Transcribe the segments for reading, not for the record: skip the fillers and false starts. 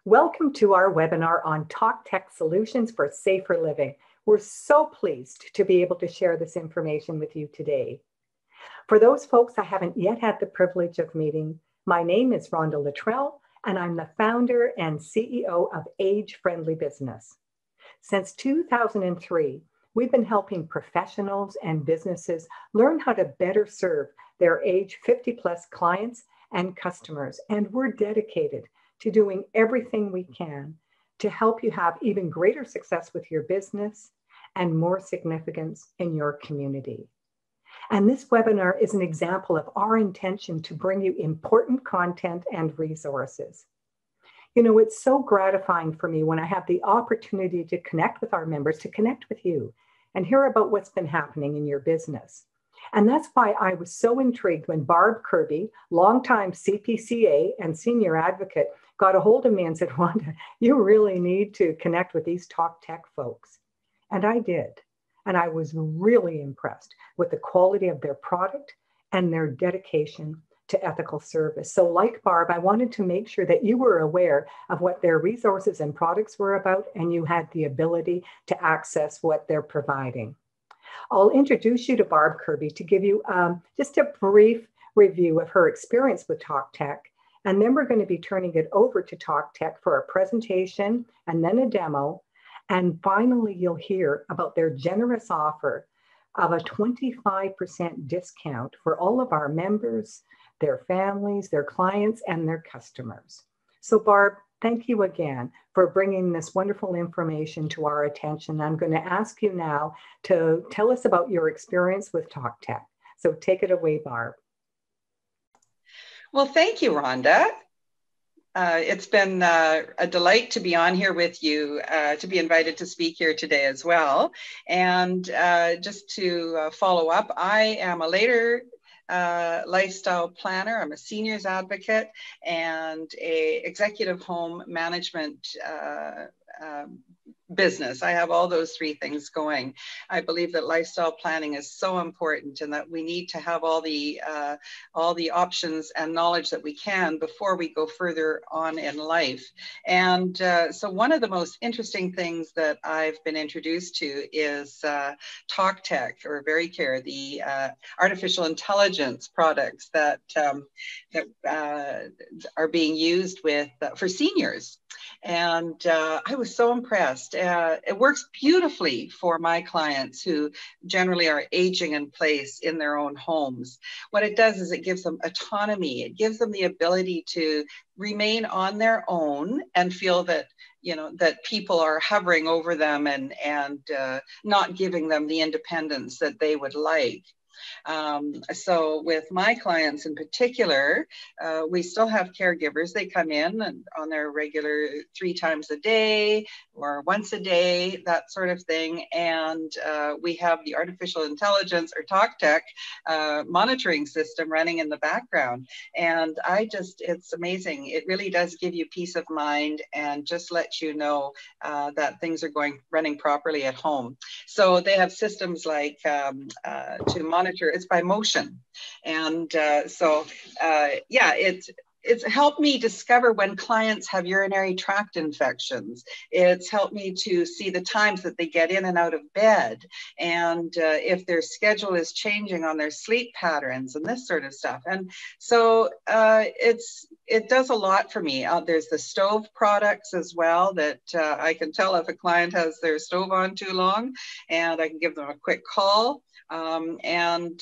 Welcome to our webinar on Talk Tech Solutions for Safer Living. We're so pleased to be able to share this information with you today. For those folks I haven't yet had the privilege of meeting, my name is Rhonda Luttrell, and I'm the founder and CEO of Age Friendly Business. Since 2003, we've been helping professionals and businesses learn how to better serve their age 50 plus clients and customers, and we're dedicated to doing everything we can to help you have even greater success with your business and more significance in your community. And this webinar is an example of our intention to bring you important content and resources. You know, it's so gratifying for me when I have the opportunity to connect with our members, to connect with you and hear about what's been happening in your business. And that's why I was so intrigued when Barb Kirby, longtime CPCA and senior advocate, got a hold of me and said, Rhonda, you really need to connect with these Talk Tech folks. And I did. And I was really impressed with the quality of their product and their dedication to ethical service. So like Barb, I wanted to make sure that you were aware of what their resources and products were about, and you had the ability to access what they're providing. I'll introduce you to Barb Kirby to give you just a brief review of her experience with Talk Tech. And then we're going to be turning it over to Talk Tech for a presentation and then a demo. And finally, you'll hear about their generous offer of a 25% discount for all of our members, their families, their clients, and their customers. So Barb, thank you again for bringing this wonderful information to our attention. I'm going to ask you now to tell us about your experience with Talk Tech. So take it away, Barb. Well, thank you, Rhonda. It's been a delight to be on here with you, to be invited to speak here today as well. And just to follow up, I am a later lifestyle planner. I'm a seniors advocate and a executive home management business. I have all those three things going. I believe that lifestyle planning is so important and that we need to have all the options and knowledge that we can before we go further on in life. And so one of the most interesting things that I've been introduced to is Talk Tech or VeryCare, the artificial intelligence products that are being used with for seniors. And I was so impressed. It works beautifully for my clients who generally are aging in place in their own homes. What it does is it gives them autonomy. It gives them the ability to remain on their own and feel that, you know, that people are hovering over them and not giving them the independence that they would like. So with my clients in particular, we still have caregivers. They come in and on their regular 3 times a day or once a day, that sort of thing. And we have the artificial intelligence or Talk Tech monitoring system running in the background. And it's amazing. It really does give you peace of mind and just let you know that things are running properly at home. So they have systems like to monitor. It's by motion. And it's helped me discover when clients have urinary tract infections. It's helped me to see the times that they get in and out of bed and if their schedule is changing on their sleep patterns and this sort of stuff. And so it does a lot for me. There's the stove products as well that I can tell if a client has their stove on too long, and I can give them a quick call and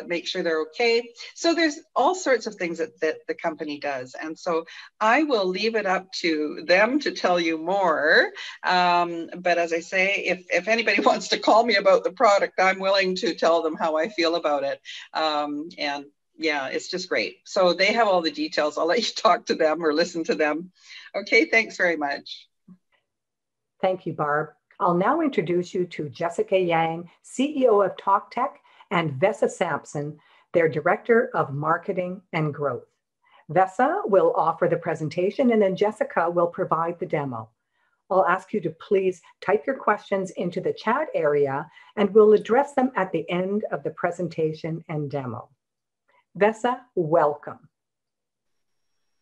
make sure they're okay. So there's all sorts of things that the company does. And so I will leave it up to them to tell you more. But as I say, if anybody wants to call me about the product, I'm willing to tell them how I feel about it. And yeah, it's just great. So they have all the details. I'll let you talk to them or listen to them. Okay, thanks very much. Thank you, Barb. I'll now introduce you to Jessica Yang, CEO of Talk Tech, and Vesa Sampson, their Director of Marketing and Growth. Vesa will offer the presentation, and then Jessica will provide the demo. I'll ask you to please type your questions into the chat area, and we'll address them at the end of the presentation and demo. Vesa, welcome.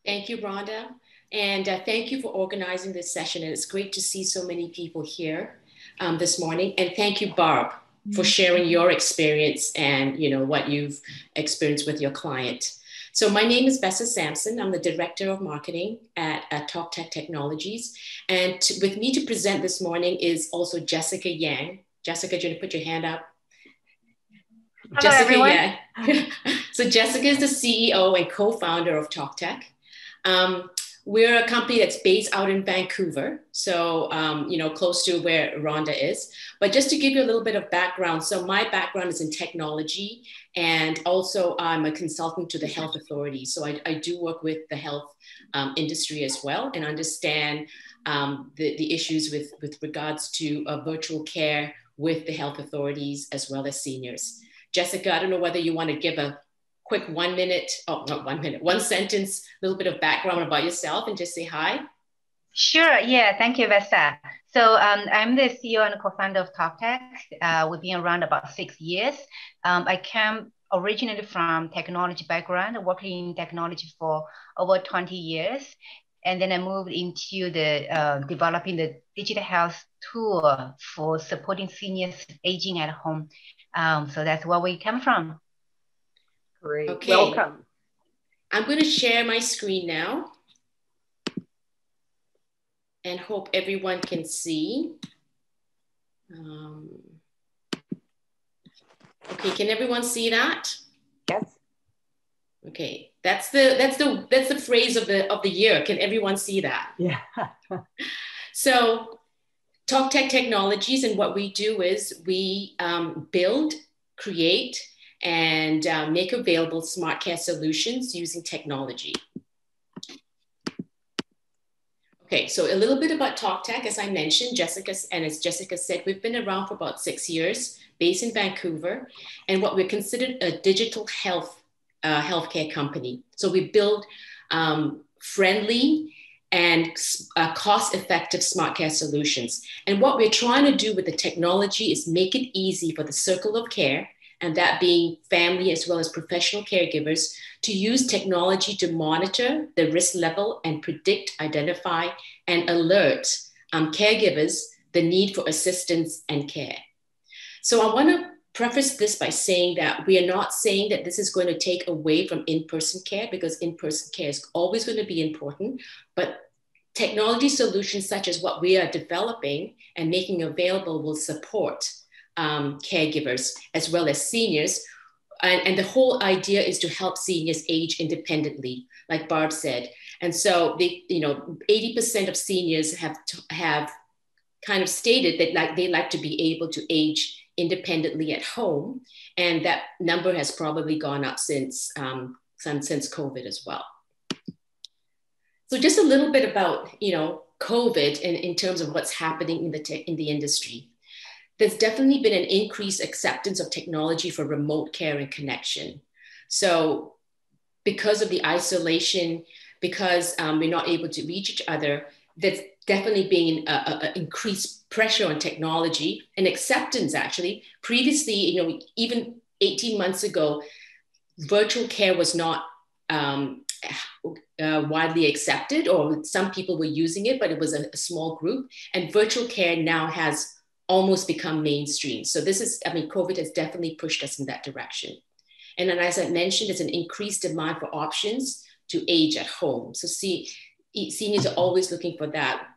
Thank you, Rhonda. And thank you for organizing this session. And it's great to see so many people here this morning. And thank you, Barb, for sharing your experience and what you've experienced with your client. So my name is Bessa Sampson. I'm the Director of Marketing at TalkTech Technologies. And with me to present this morning is also Jessica Yang. Jessica, do you want to put your hand up? Hello, Jessica everyone. Yang. So Jessica is the CEO and co-founder of TalkTech. We're a company that's based out in Vancouver, so close to where Rhonda is. But just to give you a little bit of background, so my background is in technology, and also I'm a consultant to the health authorities. So I do work with the health industry as well, and understand the issues with regards to virtual care with the health authorities as well as seniors. Jessica, I don't know whether you want to give a quick 1 minute, oh, not 1 minute, one sentence, a little bit of background about yourself and just say hi. Sure. Yeah. Thank you, Vesta. So I'm the CEO and co-founder of TalkTech. We've been around about 6 years. I came originally from technology background, working in technology for over 20 years. And then I moved into the developing the digital health tool for supporting seniors aging at home. So that's where we come from. Great. Okay. Welcome. I'm going to share my screen now and hope everyone can see. Okay, can everyone see that? Yes. Okay, that's the phrase of the year. Can everyone see that? Yeah. So TalkTech Technologies, and what we do is we build, create, and make available smart care solutions using technology. Okay, so a little bit about TalkTech. As I mentioned, as Jessica said, we've been around for about 6 years, based in Vancouver, and what we're considered a digital healthcare company. So we build friendly and cost-effective smart care solutions. And what we're trying to do with the technology is make it easy for the circle of care, and that being family as well as professional caregivers, to use technology to monitor the risk level and predict, identify, and alert caregivers the need for assistance and care. So I want to preface this by saying that we are not saying that this is going to take away from in-person care, because in-person care is always going to be important, but technology solutions such as what we are developing and making available will support caregivers as well as seniors. And the whole idea is to help seniors age independently, like Barb said. And so 80% of seniors have kind of stated that they like to be able to age independently at home. And that number has probably gone up since COVID as well. So just a little bit about, COVID in terms of what's happening in the industry. There's definitely been an increased acceptance of technology for remote care and connection. So because of the isolation, because we're not able to reach each other, there's definitely been an increased pressure on technology and acceptance, actually. Previously, even 18 months ago, virtual care was not widely accepted, or some people were using it, but it was a small group. And virtual care now has almost become mainstream. So COVID has definitely pushed us in that direction. And then, as I mentioned, there's an increased demand for options to age at home. So seniors are always looking for that.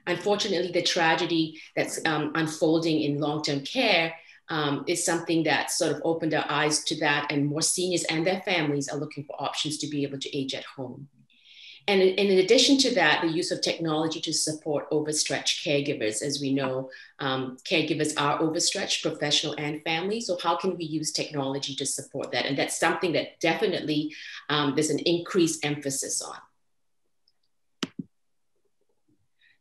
Unfortunately, the tragedy that's unfolding in long-term care is something that sort of opened our eyes to that, and more seniors and their families are looking for options to be able to age at home. And in addition to that, the use of technology to support overstretched caregivers. As we know, caregivers are overstretched, professional and family. So how can we use technology to support that? And that's something that definitely there's an increased emphasis on.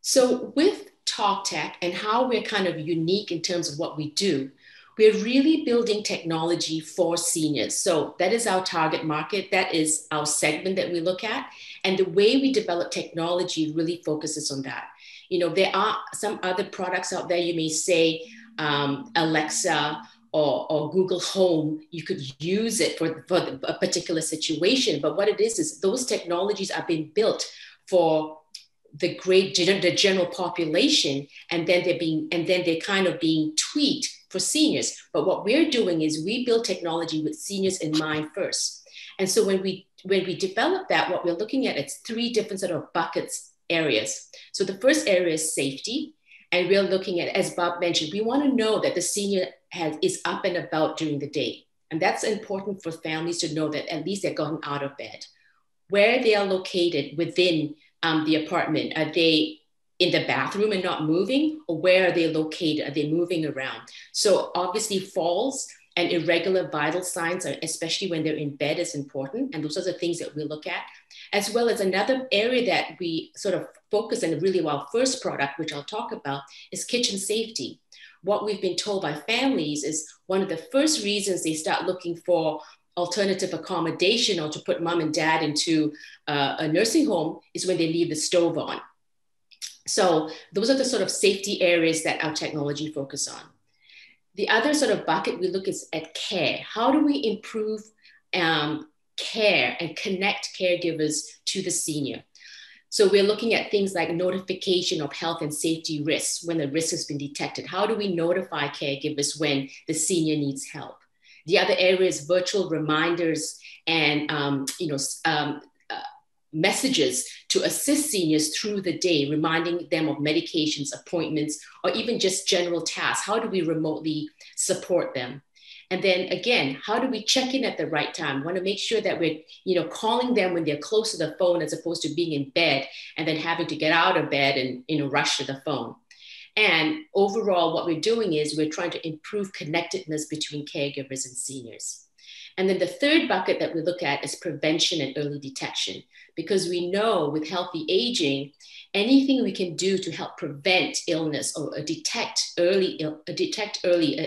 So with TalkTech and how we're kind of unique in terms of what we do, we're really building technology for seniors. So that is our target market. That is our segment that we look at. And the way we develop technology really focuses on that. There are some other products out there. You may say Alexa or Google Home. You could use it for a particular situation. But what it is those technologies are being built for the general population, and then they're kind of being tweaked for seniors. But what we're doing is we build technology with seniors in mind first. And so when we develop that, what we're looking at, it's three different sort of buckets areas. So the first area is safety. And we're looking at, as Bob mentioned, we want to know that the senior is up and about during the day. And that's important for families to know that at least they're going out of bed. Where they are located within the apartment, are they in the bathroom and not moving, or where are they located? Are they moving around? So obviously falls and irregular vital signs, especially when they're in bed, is important. And those are the things that we look at, as well as another area that we sort of focus on, really our first product, which I'll talk about, is kitchen safety. What we've been told by families is one of the first reasons they start looking for alternative accommodation or to put mom and dad into a nursing home is when they leave the stove on. So those are the sort of safety areas that our technology focus on. The other sort of bucket we look is at care. How do we improve care and connect caregivers to the senior? So we're looking at things like notification of health and safety risks when the risk has been detected. How do we notify caregivers when the senior needs help? The other area is virtual reminders and messages to assist seniors through the day, reminding them of medications, appointments, or even just general tasks. How do we remotely support them? And then again, how do we check in at the right time? We want to make sure that we're, calling them when they're close to the phone, as opposed to being in bed and then having to get out of bed and, rush to the phone. And overall, what we're doing is we're trying to improve connectedness between caregivers and seniors. And then the third bucket that we look at is prevention and early detection, because we know with healthy aging, anything we can do to help prevent illness or detect early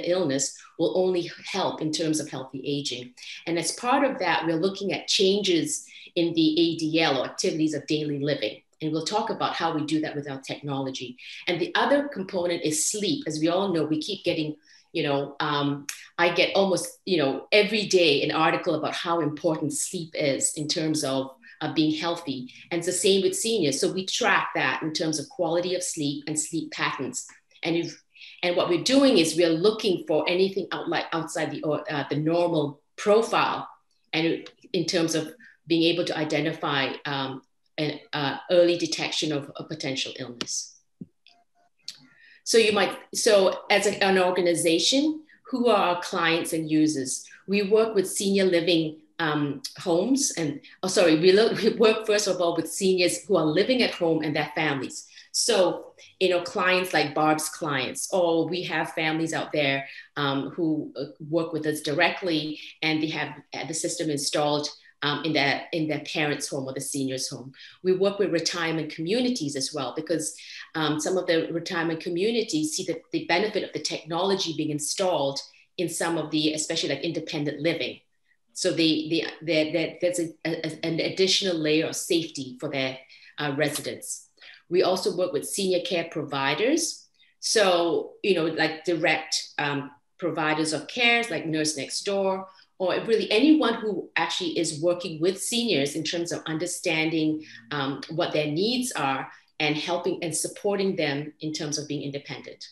illness will only help in terms of healthy aging. And as part of that, we're looking at changes in the ADL, or activities of daily living. And we'll talk about how we do that with our technology. And the other component is sleep. As we all know, we keep getting, I get almost, every day an article about how important sleep is in terms of being healthy. And it's the same with seniors. So we track that in terms of quality of sleep and sleep patterns. And what we're doing is we're looking for anything outside the normal profile, and in terms of being able to identify an early detection of a potential illness. So as an organization, who are our clients and users? We work with senior living homes, we work first of all with seniors who are living at home and their families. So, clients like Barb's clients, or we have families out there who work with us directly, and they have the system installed in their parents' home or the senior's home. We work with retirement communities as well, because some of the retirement communities see the benefit of the technology being installed in some of the, especially like independent living. So there's an additional layer of safety for their residents. We also work with senior care providers. So, like direct providers of cares like Nurse Next Door, or really anyone who actually is working with seniors in terms of understanding what their needs are and helping and supporting them in terms of being independent.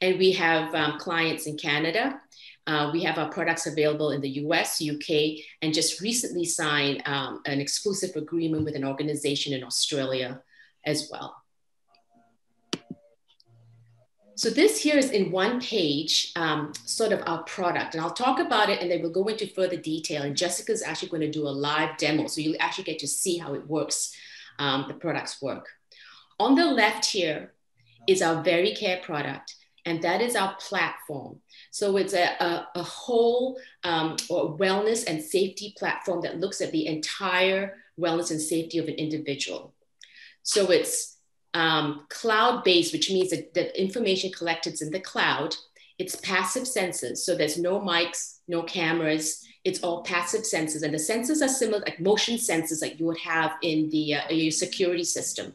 And we have clients in Canada. We have our products available in the US, UK, and just recently signed an exclusive agreement with an organization in Australia as well. So this here is in one page, sort of our product, and I'll talk about it and then we'll go into further detail. And Jessica's actually going to do a live demo, so you'll actually get to see how it works, the products work. On the left here is our VeriCare product, and that is our platform. So it's a whole or wellness and safety platform that looks at the entire wellness and safety of an individual. So it's cloud-based, which means that the information collected is in the cloud. It's passive sensors. So there's no mics, no cameras. It's all passive sensors. And the sensors are similar, like motion sensors like you would have in your security system.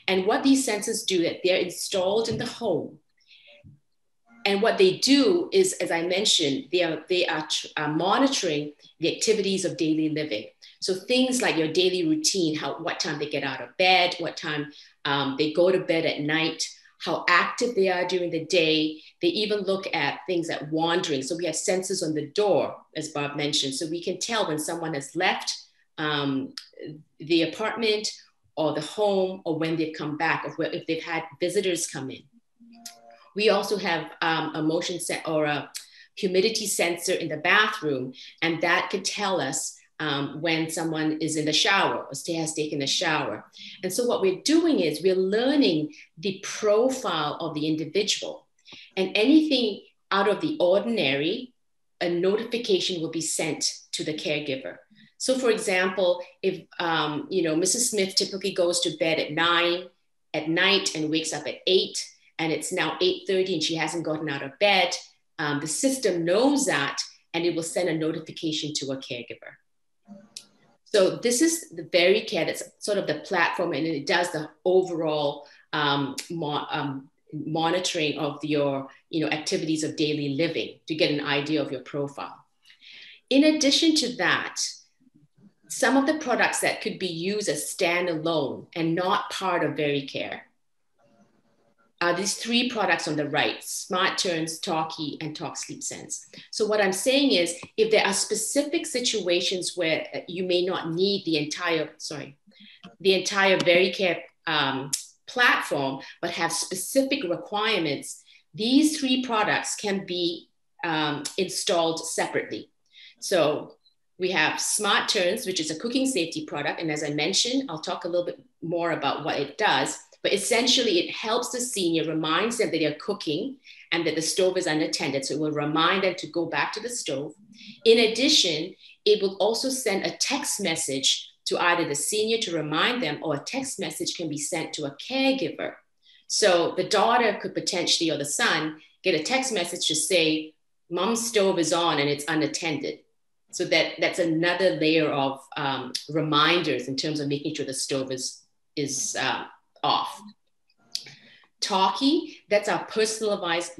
And what these sensors do, that they're installed in the home. And what they do is, as I mentioned, they are monitoring the activities of daily living. So things like your daily routine, what time they get out of bed, what time they go to bed at night, how active they are during the day. They even look at things like wandering. So we have sensors on the door, as Barb mentioned, so we can tell when someone has left the apartment or the home, or when they've come back, or if they've had visitors come in. We also have a motion set or a humidity sensor in the bathroom, and that could tell us when someone is in the shower or has taken a shower. And so what we're doing is we're learning the profile of the individual, and anything out of the ordinary, a notification will be sent to the caregiver. So for example, if Mrs. Smith typically goes to bed at 9 at night and wakes up at 8, and it's now 8:30 and she hasn't gotten out of bed, the system knows that, and it will send a notification to a caregiver. So this is the VeriCare, that's sort of the platform, and it does the overall monitoring of your activities of daily living to get an idea of your profile. In addition to that, some of the products that could be used as standalone and not part of VeriCare are these 3 products on the right: Smart Turns, Talkie, and Talk Sleep Sense. So what I'm saying is, if there are specific situations where you may not need the entire VeriCare platform, but have specific requirements, these 3 products can be installed separately. So we have Smart Turns, which is a cooking safety product. And as I mentioned, I'll talk a little bit more about what it does. But essentially, it helps the senior, reminds them that they're cooking and that the stove is unattended. So it will remind them to go back to the stove. In addition, it will also send a text message to either the senior to remind them, or a text message can be sent to a caregiver. So the daughter could potentially, or the son, get a text message to say, Mom's stove is on and it's unattended. So that's another layer of reminders in terms of making sure the stove is off. Talkie, that's our personalized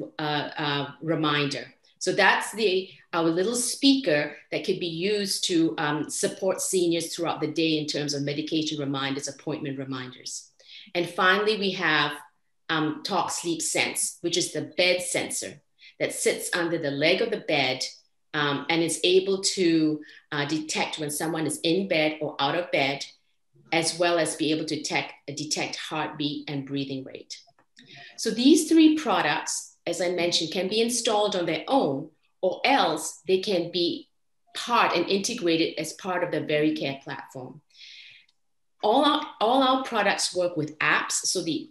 reminder. So that's our little speaker that could be used to support seniors throughout the day in terms of medication reminders, appointment reminders. And finally, we have Talk Sleep Sense, which is the bed sensor that sits under the leg of the bed and is able to detect when someone is in bed or out of bed, as well as be able to detect heartbeat and breathing rate. So these 3 products, as I mentioned, can be installed on their own, or else they can be part and integrated as part of the VeriCare platform. All our products work with apps. So the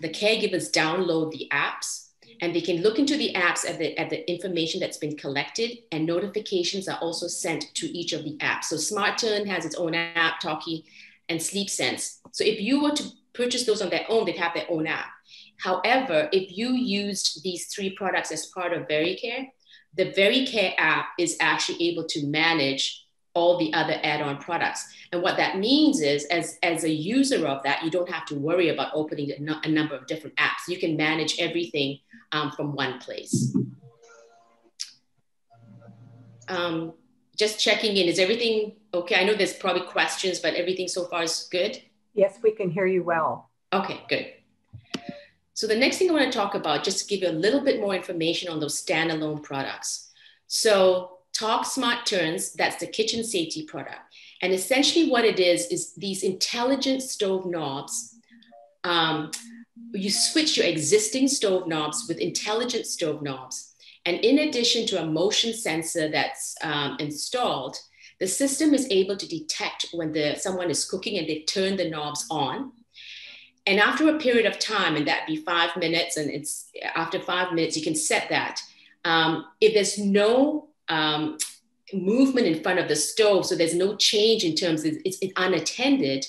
caregivers download the apps, and they can look into the apps at the information that's been collected, and notifications are also sent to each of the apps. So Smart Turn has its own app, Talkie, and Sleep Sense. So if you were to purchase those on their own, they'd have their own app. However, if you used these 3 products as part of VeriCare, the VeriCare app is actually able to manage all the other add-on products. And what that means is, as a user of that, you don't have to worry about opening a number of different apps. You can manage everything from one place. Just checking in, is everything okay? I know there's probably questions, but everything so far is good? Yes, we can hear you well. Okay, good. So the next thing I want to talk about, just to give you a little bit more information on those standalone products. So Talk Smart Turns, that's the kitchen safety product. And essentially what it is these intelligent stove knobs. You switch your existing stove knobs with intelligent stove knobs. And in addition to a motion sensor that's installed, the system is able to detect when someone is cooking and they turn the knobs on. And after a period of time, and that'd be 5 minutes, and it's after 5 minutes, you can set that. If there's no movement in front of the stove, so there's no change in terms of it's unattended,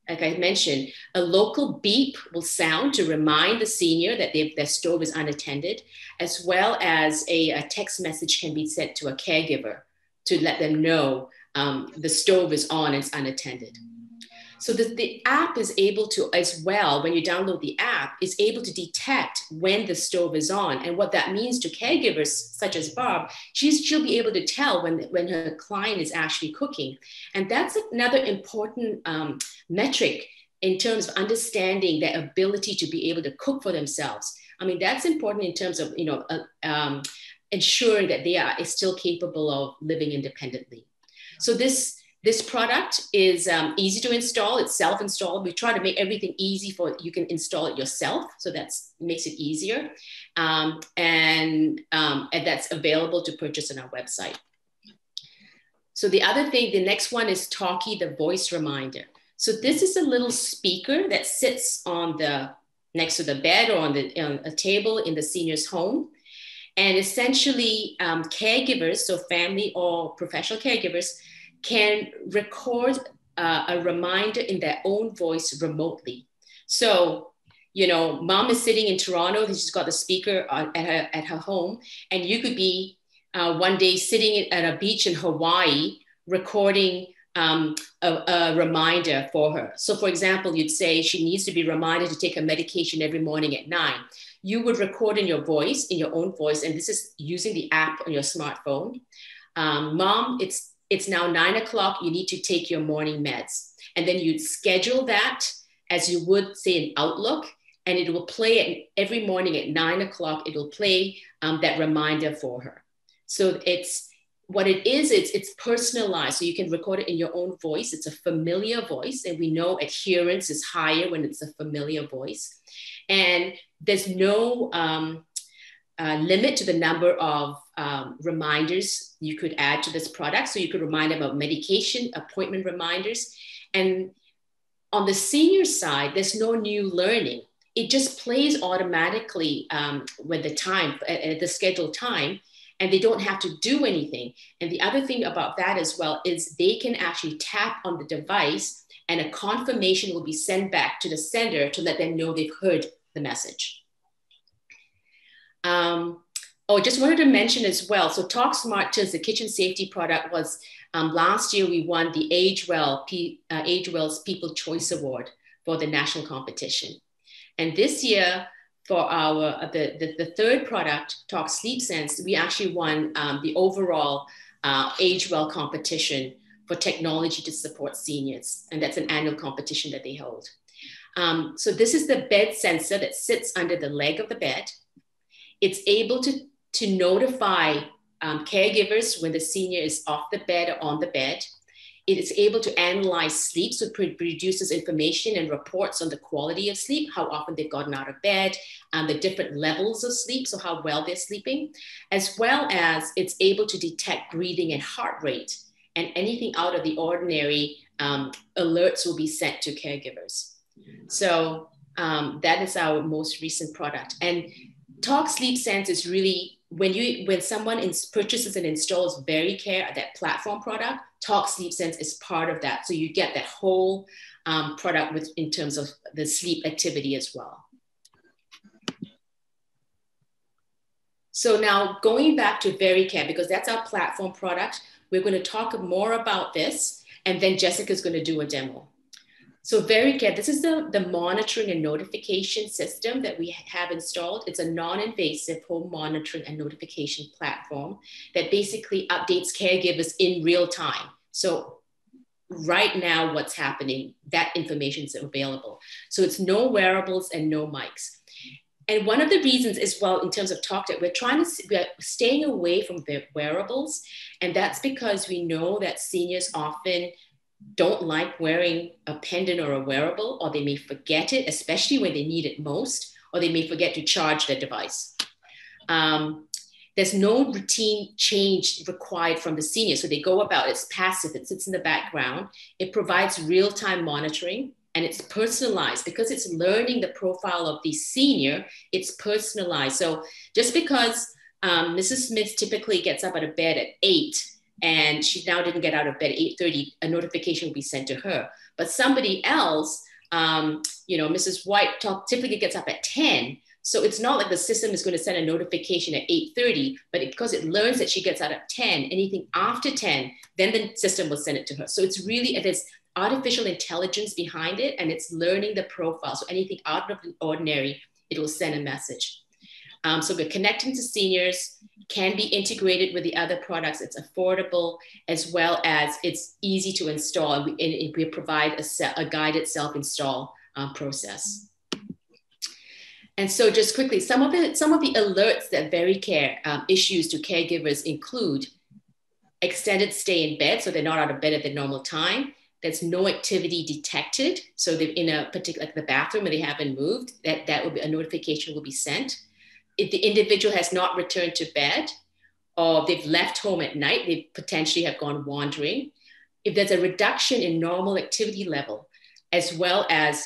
like I mentioned, a local beep will sound to remind the senior that their stove is unattended, as well as a text message can be sent to a caregiver to let them know the stove is on and it's unattended. So the app is able to, as well, when you download the app, is able to detect when the stove is on. And what that means to caregivers such as Barb, she'll be able to tell when her client is actually cooking. And that's another important metric in terms of understanding their ability to be able to cook for themselves. I mean, that's important in terms of, ensuring that they are still capable of living independently. So this product is easy to install. It's self-installed. We try to make everything easy for you can install it yourself. So that makes it easier. And that's available to purchase on our website. So the other thing, the next one is Talkie, the voice reminder. So this is a little speaker that sits on next to the bed or on a table in the senior's home. And essentially caregivers, so family or professional caregivers, can record a reminder in their own voice remotely. So, mom is sitting in Toronto, she's got the speaker at her home, and you could be one day sitting at a beach in Hawaii recording a reminder for her. So for example, you'd say she needs to be reminded to take her medication every morning at 9. You would record in your own voice, and this is using the app on your smartphone. Mom, it's now 9 o'clock, you need to take your morning meds. And then you'd schedule that as you would say in Outlook, and it will play every morning at 9 o'clock, it will play that reminder for her. So it's personalized. So you can record it in your own voice. It's a familiar voice, and we know adherence is higher when it's a familiar voice. And there's no limit to the number of reminders you could add to this product. So you could remind them of medication, appointment reminders. And on the senior side, there's no new learning. It just plays automatically with the scheduled time, and they don't have to do anything. And the other thing about that as well is they can actually tap on the device, and a confirmation will be sent back to the sender to let them know they've heard the message. Just wanted to mention as well, so Talk Smart Tills, the kitchen safety product, was last year we won the AgeWell's People Choice Award for the national competition. And this year, for our the third product, Talk Sleep Sense, we actually won the overall AgeWell competition for technology to support seniors. And that's an annual competition that they hold. So this is the bed sensor that sits under the leg of the bed. It's able to notify caregivers when the senior is off the bed or on the bed. It is able to analyze sleep, so it produces information and reports on the quality of sleep, how often they've gotten out of bed, and the different levels of sleep, so how well they're sleeping, as well as it's able to detect breathing and heart rate, and anything out of the ordinary alerts will be sent to caregivers. So that is our most recent product. And Talk Sleep Sense is really, when someone purchases and installs VeriCare, that platform product, Talk Sleep Sense is part of that. So you get that whole product in terms of the sleep activity as well. So now going back to VeriCare, because that's our platform product, we're going to talk more about this, and then Jessica's going to do a demo. So VeriCare, this is the monitoring and notification system that we have installed. It's a non-invasive home monitoring and notification platform that basically updates caregivers in real time. So right now, what's happening, that information is available. So it's no wearables and no mics. And one of the reasons as well, in terms of TalkTech, we're staying away from the wearables. And that's because we know that seniors often don't like wearing a pendant or a wearable, or they may forget it, especially when they need it most, or they may forget to charge their device. There's no routine change required from the senior. So they go about, it's passive, it sits in the background. It provides real-time monitoring, and it's personalized because it's learning the profile of the senior, it's personalized. So just because Mrs. Smith typically gets up out of bed at 8, and she now didn't get out of bed at 8:30, a notification will be sent to her. But somebody else, Mrs. White typically gets up at 10. So it's not like the system is going to send a notification at 8:30, but because it learns that she gets out at 10, anything after 10, then the system will send it to her. So it's really, artificial intelligence behind it, and it's learning the profile. So anything out of the ordinary, it will send a message. So we're connecting to seniors, can be integrated with the other products. It's affordable, as well as it's easy to install. And we provide a guided self-install process. And so just quickly, some of the alerts that VeriCare issues to caregivers include extended stay in bed, so they're not out of bed at the normal time. There's no activity detected. So they're in a particular, like the bathroom, and they haven't moved, that will be, a notification will be sent. If the individual has not returned to bed, or they've left home at night, they potentially have gone wandering. If there's a reduction in normal activity level, as well as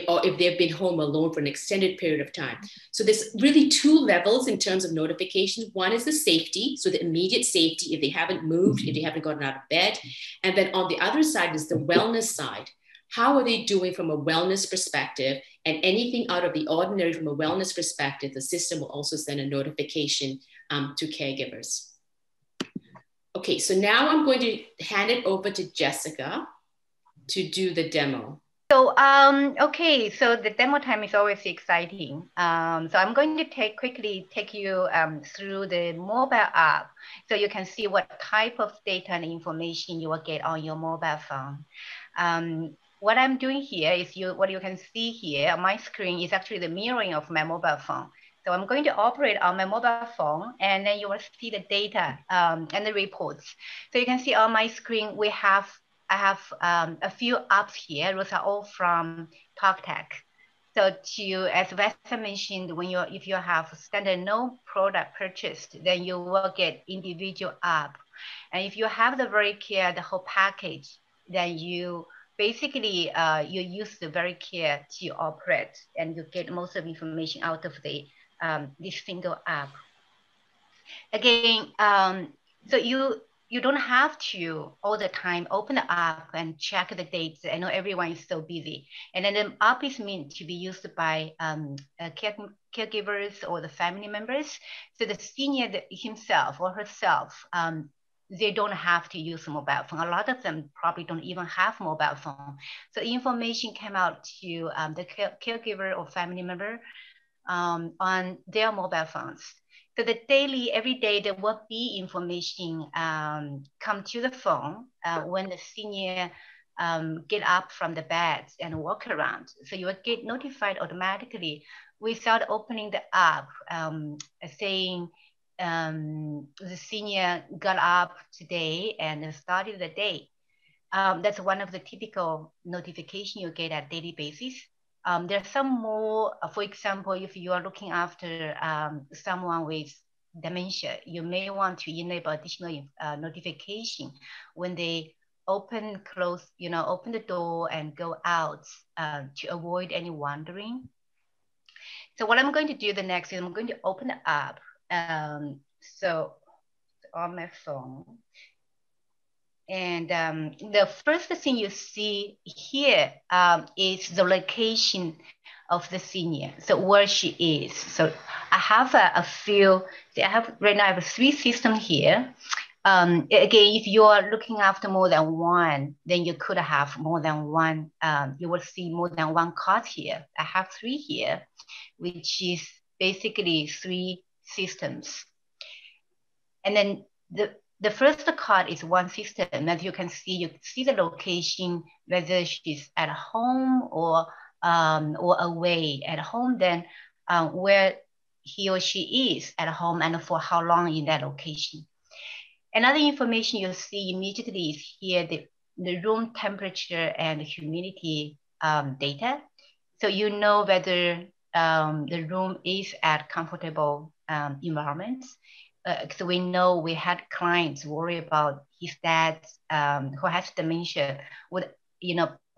or if they've been home alone for an extended period of time. So there's really two levels in terms of notifications. One is the safety, so the immediate safety, if they haven't moved, if they haven't gotten out of bed. And then on the other side is the wellness side. How are they doing from a wellness perspective? And anything out of the ordinary from a wellness perspective, the system will also send a notification to caregivers. Okay, so now I'm going to hand it over to Jessica to do the demo. So, okay, so the demo time is always exciting. So I'm going to quickly take you through the mobile app so you can see what type of data and information you will get on your mobile phone. What I'm doing here is what you can see here on my screen is actually the mirroring of my mobile phone. So I'm going to operate on my mobile phone, and then you will see the data and the reports. So you can see on my screen, I have a few apps here. Those are all from TalkTech. So as Vesta mentioned, if you have standard no product purchased, then you will get individual app. And if you have the VeriCare, the whole package, then you basically you use the VeriCare to operate, and you get most of the information out of this single app. Again, so you don't have to all the time open the app and check the dates. I know everyone is so busy. And then the app is meant to be used by caregivers or the family members. So the senior himself or herself, they don't have to use a mobile phone. A lot of them probably don't even have mobile phone. So information came out to the caregiver or family member on their mobile phones. So every day, there will be information come to the phone when the senior get up from the bed and walk around. So you will get notified automatically without opening the app saying the senior got up today and started the day. That's one of the typical notifications you get at daily basis. There are some more, for example, if you are looking after someone with dementia, you may want to enable additional notification when they open the door and go out to avoid any wandering. So what I'm going to do the next is I'm going to open the app. So on my phone. And the first thing you see here is the location of the senior, so where she is. So I have right now I have 3 systems here. Again, if you are looking after more than one, then you could have more than one. You will see more than one card here. I have 3 here, which is basically 3 systems. And then the first card is one system. As you can see, you see the location, whether she's at home or away. At home, then where he or she is at home and for how long in that location. Another information you'll see immediately is here the room temperature and humidity data. So you know whether the room is at comfortable environments. So we know we had clients worry about his dad who has dementia would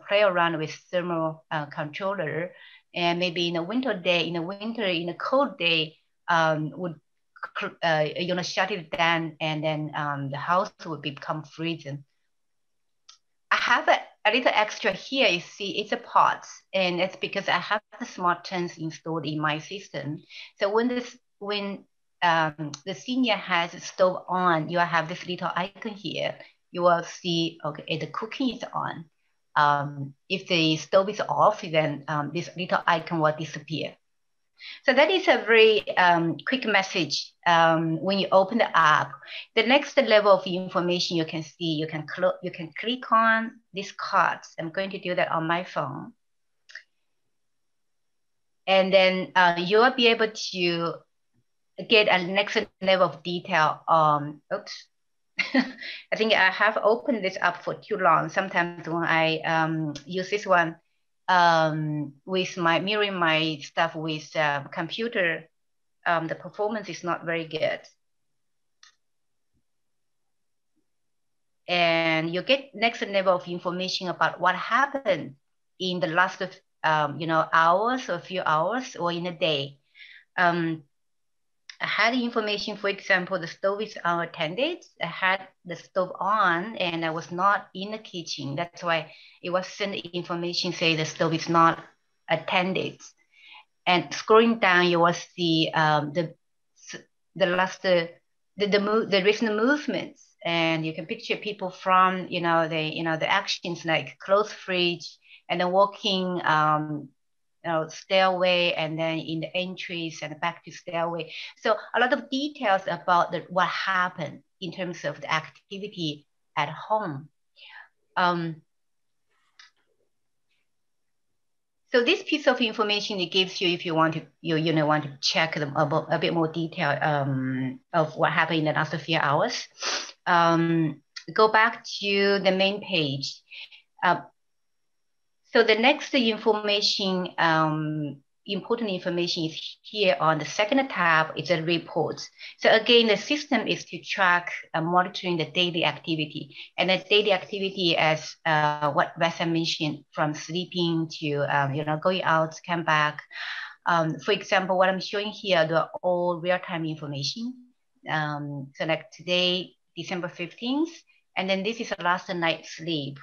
play around with thermal controller, and maybe in a cold day would shut it down, and then the house would become freezing. I have a little extra here. You see, it's a pot, and it's because I have the smart turns installed in my system. So when the senior has stove on, you have this little icon here. you will see, okay, the cooking is on. If the stove is off, then this little icon will disappear. So that is a very quick message when you open the app. The next level of information you can see, you can click on these cards. I'm going to do that on my phone. And then you will be able to get a next level of detail. Oops. I think I have opened this up for too long. Sometimes when I use this one with mirroring my stuff with computer, the performance is not very good. And you get next level of information about what happened in the last hours or a few hours or in a day. I had information, for example, the stove is unattended. I had the stove on and I was not in the kitchen. That's why it was sent information say the stove is not attended. And scrolling down, you will see the recent movements, and you can picture people from the actions like close fridge and then walking stairway, and then in the entries and back to stairway. So a lot of details about what happened in terms of the activity at home. So this piece of information it gives you if you want to want to check them about a bit more detail of what happened in the last few hours. Go back to the main page. So the next information, important information is here on the second tab. It's a report. So again, the system is to track monitoring the daily activity, and the daily activity as what Vesa mentioned, from sleeping to going out, come back. For example, what I'm showing here, they're all real-time information. So like today, December 15th, and then this is the last night's sleep.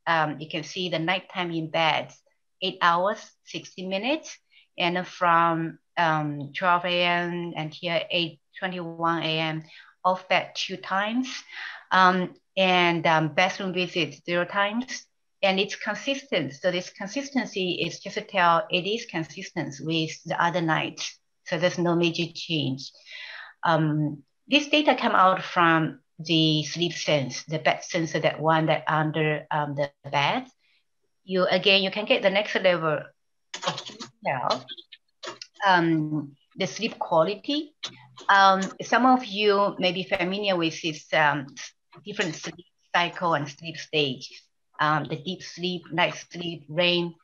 You can see the nighttime in bed, 8 hours, 60 minutes. And from 12 a.m. until 8:21 a.m. off bed 2 times. And bathroom visits 0 times. And it's consistent. So this consistency is just to tell it is consistent with the other nights. So there's no major change. This data come out from the sleep sense, the bed sensor, that one that under the bed. You can get the next level of detail. The sleep quality. Some of you may be familiar with this different sleep cycle and sleep stage. The deep sleep, light sleep, REM.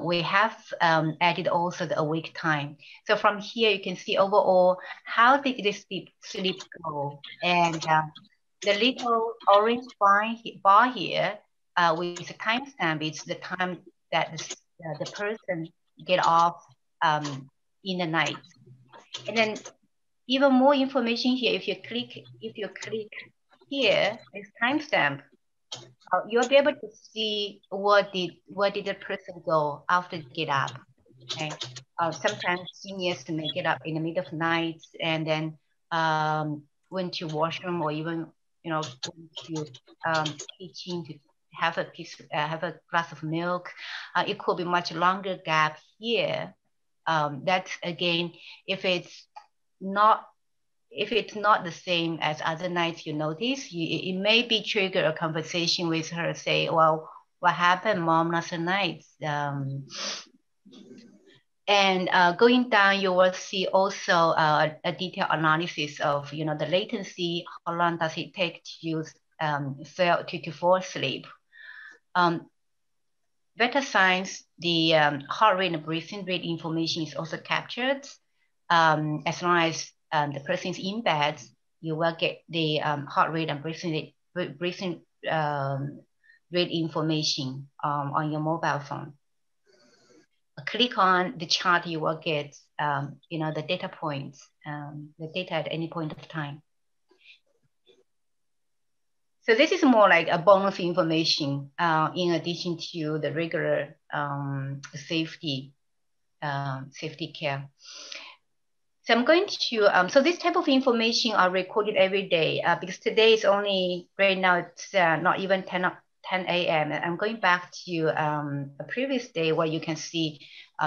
We have added also the awake time. So from here, you can see overall, how did this sleep go? And the little orange bar here with the timestamp, it's the time that the person get off in the night. And then even more information here, if you click here, this timestamp, you'll be able to see where did the person go after get up. Okay. Sometimes seniors may get up in the middle of the night and then went to washroom, or even went to kitchen to have a glass of milk. It could be much longer gap here. That's again, if it's not the same as other nights you notice, it may be trigger a conversation with her, say, well, what happened, Mom, last night? And going down, you will see also a detailed analysis of the latency, how long does it take to fall asleep. Better signs, the heart rate and breathing rate information is also captured. As long as the person is in bed, you will get the heart rate and breathing rate information on your mobile phone. Click on the chart, you will get the data points, the data at any point of time. So this is more like a bonus information in addition to the regular safety care. So I'm going to, so this type of information are recorded every day because today is only, right now it's not even 10 a.m. I'm going back to a previous day where you can see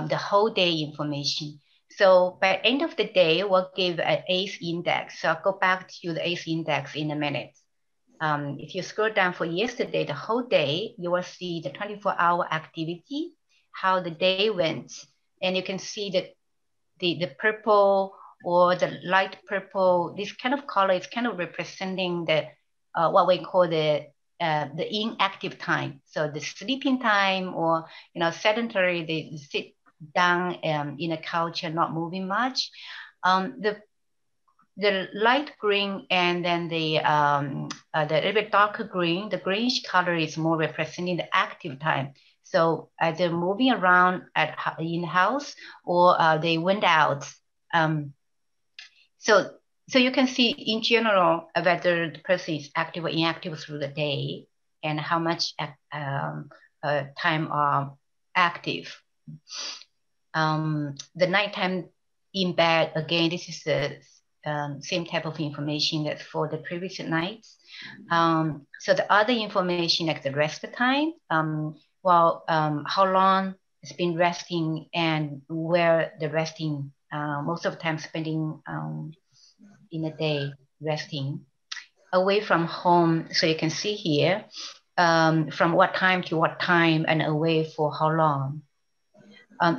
the whole day information. So by end of the day, we'll give an ACE index. So I'll go back to the ACE index in a minute. If you scroll down for yesterday, the whole day, you will see the 24-hour activity, how the day went. And you can see that the purple or the light purple, this kind of color is kind of representing the what we call the inactive time. So the sleeping time, or sedentary, they sit down in a couch and not moving much. The light green and then the little bit darker green, the greenish color is more representing the active time. So either moving around in the house or they went out. So you can see in general whether the person is active or inactive through the day and how much time are active. The nighttime in bed, again, this is the same type of information that's for the previous nights. So the other information like the rest time, how long it's been resting and where the resting, most of the time spending in a day resting. Away from home, so you can see here, from what time to what time and away for how long.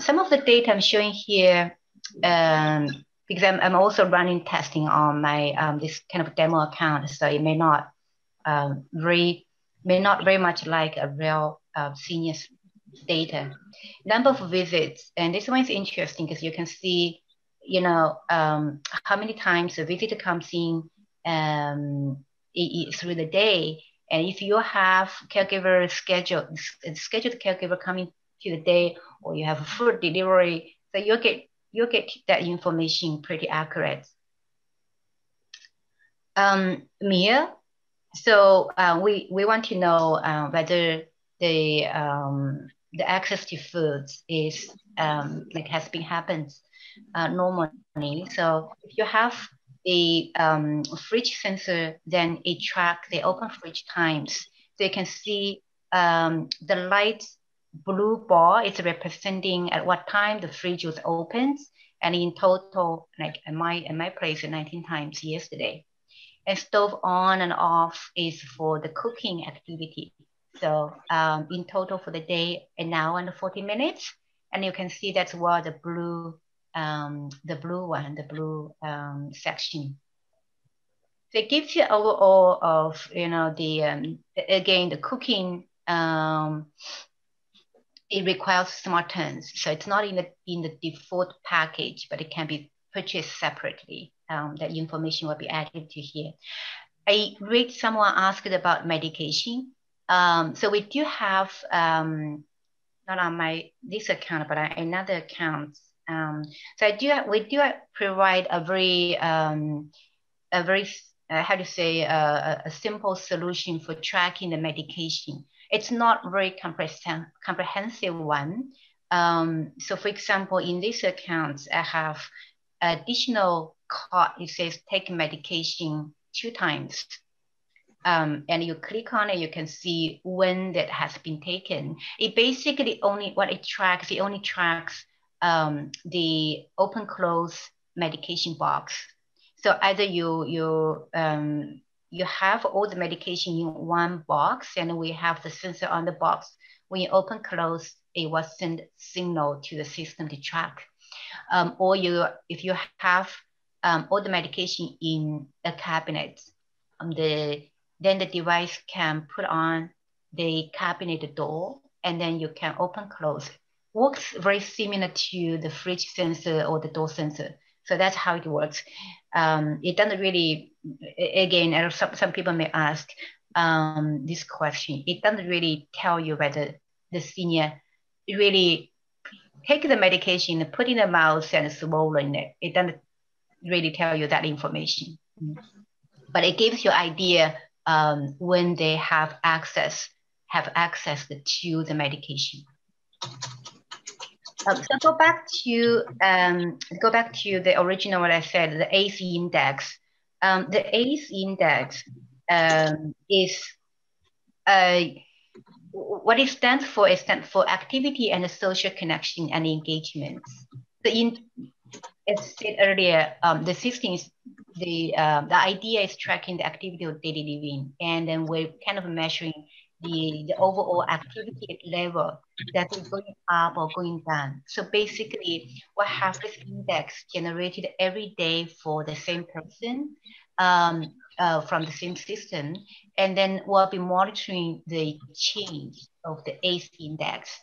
Some of the data I'm showing here, because I'm also running testing on my this kind of demo account, so it may not very much like a real senior data. Number of visits, and this one is interesting because you can see, how many times a visitor comes in through the day, and if you have scheduled caregiver coming to the day, or you have food delivery, so you'll get that information pretty accurate. Mia, so we want to know whether the access to foods is has been happened normally. So if you have a fridge sensor, then it tracks the open fridge times. So you can see the light blue bar is representing at what time the fridge was opened, and in total, like in my place, 19 times yesterday. And stove on and off is for the cooking activity. So in total for the day, an hour and 40 minutes, and you can see that's where the blue section. So it gives you overall of the again the cooking. It requires smart turns, so it's not in the default package, but it can be purchased separately. That information will be added to here. I read someone asked about medication. So we do have not on this account, but another account. So we do provide a very how to say a simple solution for tracking the medication. It's not very comprehensive one. So for example, in this account, I have additional card. It says take medication 2 times. And you click on it, you can see when that has been taken. It basically only tracks the open close medication box. So either you have all the medication in one box, and we have the sensor on the box. When you open close, it will send signal to the system to track. Or if you have all the medication in a cabinet, then the device can put on the cabinet door, and then you can open close. Works very similar to the fridge sensor or the door sensor. So that's how it works. It doesn't really, again, some people may ask this question. It doesn't really tell you whether the senior really take the medication and put in the mouth and swallow it. It doesn't really tell you that information. But it gives you idea when they have access to the medication. So go back to the original what I said, the ACE index. The ACE index is what it stands for. It stands for activity and social connection and engagement. So as said earlier, the system is the idea is tracking the activity of daily living, and then we're kind of measuring the overall activity level that is going up or going down. So basically, we have this index generated every day for the same person from the same system, and then we'll be monitoring the change of the ACE index.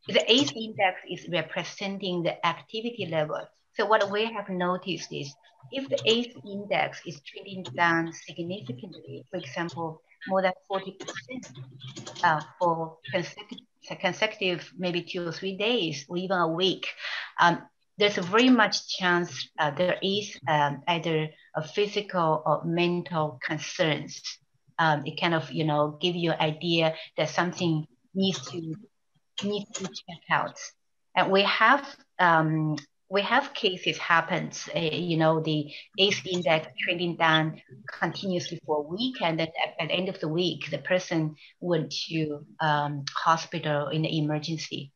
The ACE index is representing the activity level. So what we have noticed is if the ACE index is trending down significantly, for example, more than 40% for consecutive maybe 2 or 3 days or even a week, there's a very much chance there is either a physical or mental concerns. It kind of, give you an idea that something needs to check out. And we have cases happens, the ACE index trending down continuously for a week, and then at the end of the week, the person went to hospital in the emergency.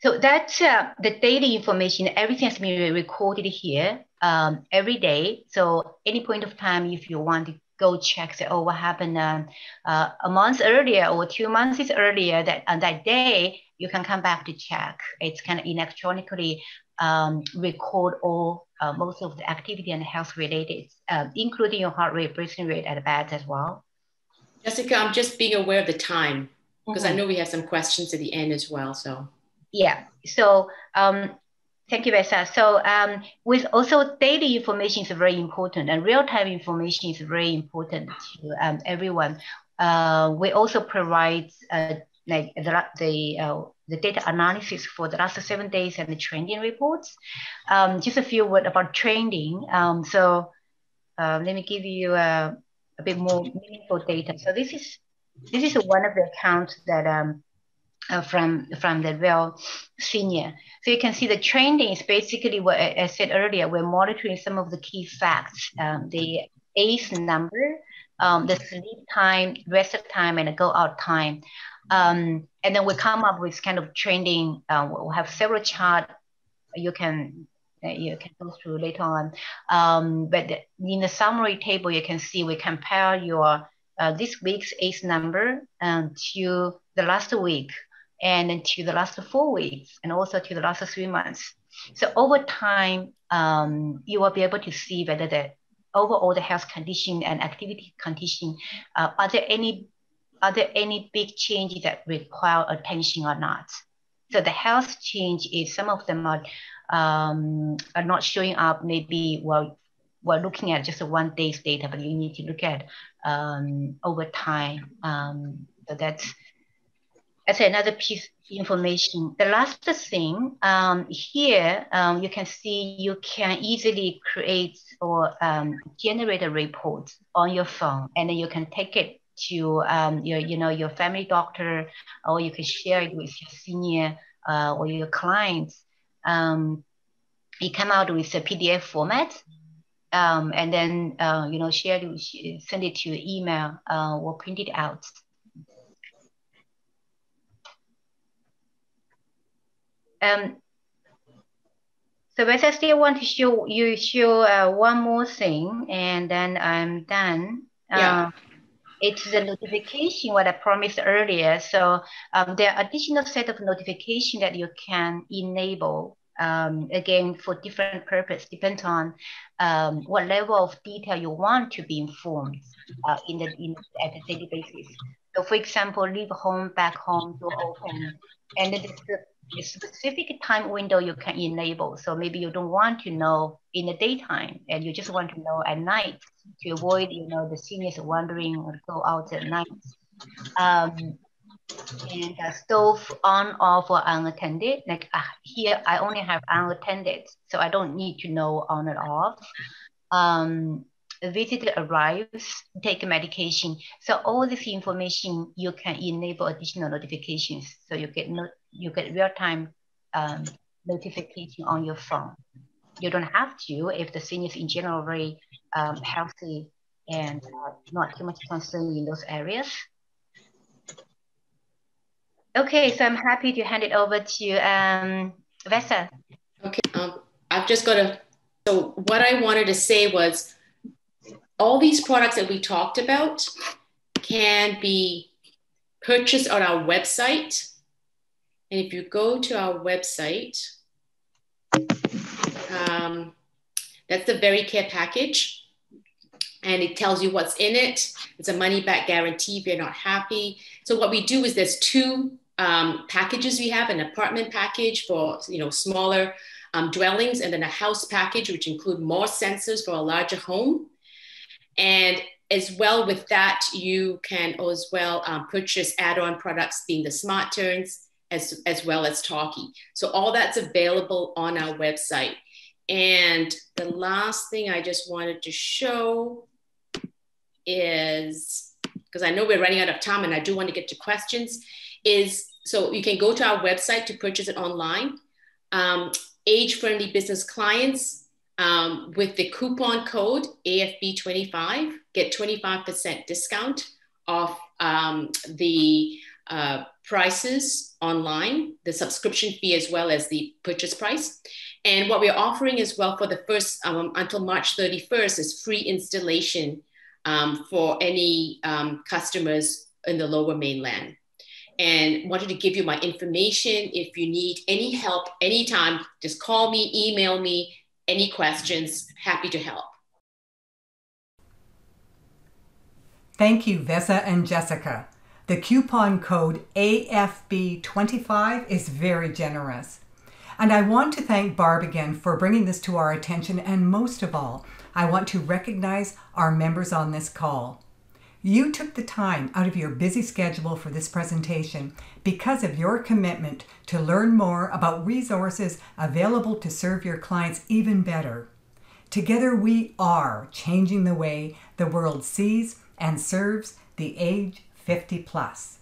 So that's the daily information. Everything has been recorded here every day. So any point of time, if you want to go check, say, oh, what happened a month earlier or 2 months earlier, that on that day, you can come back to check. It's kind of electronically record all most of the activity and health related, including your heart rate, breathing rate at bed as well. Jessica, I'm just being aware of the time because I know we have some questions at the end as well. So yeah, so thank you, Vesa. So with also daily information is very important, and real-time information is very important to everyone. We also provide like the data analysis for the last 7 days and the trending reports. Just a few words about trending. So let me give you a bit more meaningful data. So this is one of the accounts that from the Well Senior. So you can see the trending is basically what I said earlier. We're monitoring some of the key facts, the ACE number, the sleep time, rest time, and the go out time. And then we come up with kind of trending. We'll have several charts you can go through later on. But in the summary table, you can see we compare your this week's ACE number to the last week, and then to the last 4 weeks, and also to the last 3 months. So over time, you will be able to see whether the overall the health condition and activity condition, are there any big changes that require attention or not? So the health change is some of them are not showing up. Maybe we're looking at just 1 day's data, but you need to look at over time. So that's another piece of information. The last thing here, you can see you can easily create or generate a report on your phone, and then you can take it to your family doctor, or you can share it with your senior or your clients. You come out with a PDF format, and then share it, send it to your email or print it out. So I still want to show one more thing, and then I'm done. Yeah. It's the notification, what I promised earlier. So there are additional set of notification that you can enable, again, for different purpose, depends on what level of detail you want to be informed at a daily basis. So for example, leave home, back home, door open, and then a specific time window you can enable. So maybe you don't want to know in the daytime, and you just want to know at night to avoid, the seniors wandering or go out at night. And stove on, off, or unattended. Like here, I only have unattended, so I don't need to know on and off. A visitor arrives, take a medication. So all this information, you can enable additional notifications. So you get you get real-time notification on your phone. You don't have to if the senior is in general very healthy and not too much concern in those areas. Okay, so I'm happy to hand it over to Vesa. Okay, I've just got to, so what I wanted to say was all these products that we talked about can be purchased on our website. And if you go to our website, that's the Very Care package. And it tells you what's in it. It's a money back guarantee if you're not happy. So what we do is there's two packages we have, an apartment package for smaller dwellings, and then a house package, which include more sensors for a larger home. And as well with that, you can as well purchase add-on products being the Smart Turns as well as Talkie. So all that's available on our website. And the last thing I just wanted to show is, because I know we're running out of time and I do want to get to questions, is so you can go to our website to purchase it online. Age-friendly business clients with the coupon code AFB25 get 25% discount off the prices online, the subscription fee as well as the purchase price. And what we're offering as well for the first until March 31st is free installation for any customers in the Lower Mainland. And wanted to give you my information. If you need any help anytime, just call me, email me, any questions, happy to help. Thank you, Vesa and Jessica. The coupon code AFB25 is very generous. And I want to thank Barb again for bringing this to our attention. And most of all, I want to recognize our members on this call. You took the time out of your busy schedule for this presentation because of your commitment to learn more about resources available to serve your clients even better. Together we are changing the way the world sees and serves the age 50 plus.